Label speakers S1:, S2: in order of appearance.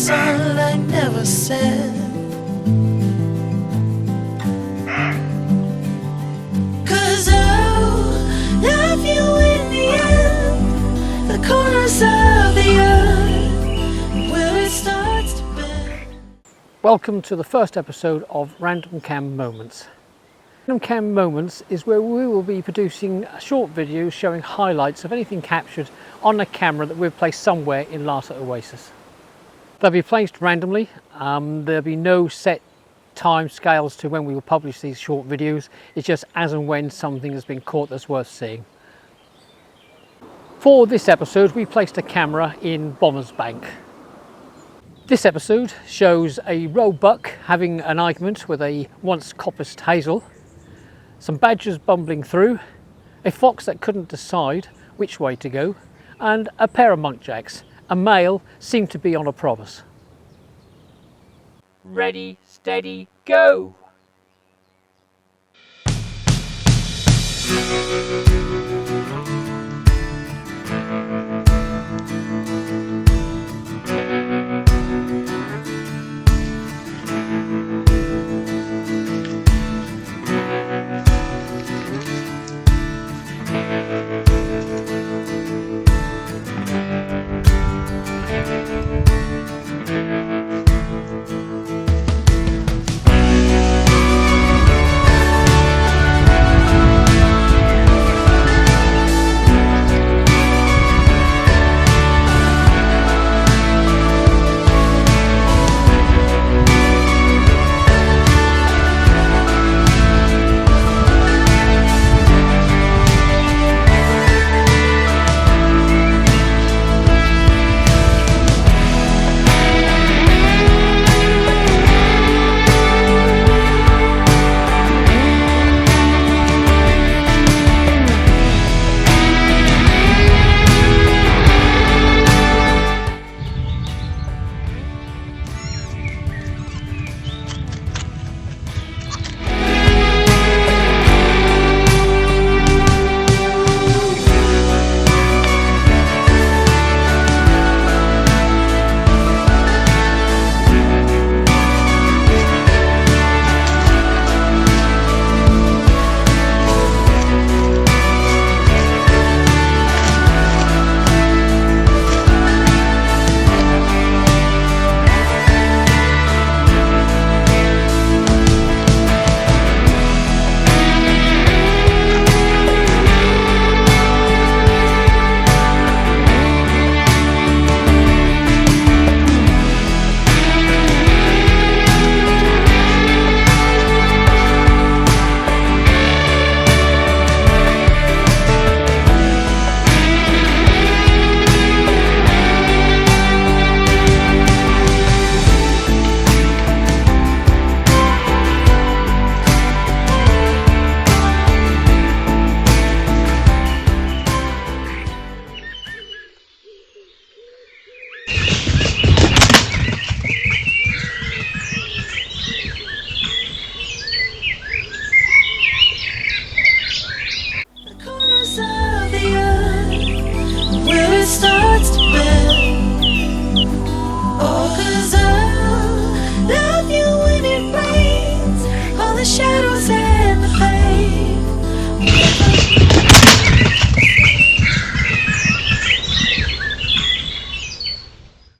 S1: sunlight never set. 'Cause I'll love you in the end, the corners of the earth where it starts to bend.
S2: Welcome to the first episode of Random Cam Moments. Random Cam Moments is where we will be producing short videos showing highlights of anything captured on a camera that we've placed somewhere in Larter Oasis. They'll be placed randomly. There'll be no set time scales to when we will publish these short videos. It's just as and when something has been caught that's worth seeing. For this episode, we placed a camera in Bomber's Bank. This episode shows a roebuck having an argument with a once coppiced hazel, some badgers bumbling through, a fox that couldn't decide which way to go, and a pair of muntjacs. A male seemed to be on a promise. Ready, steady, go!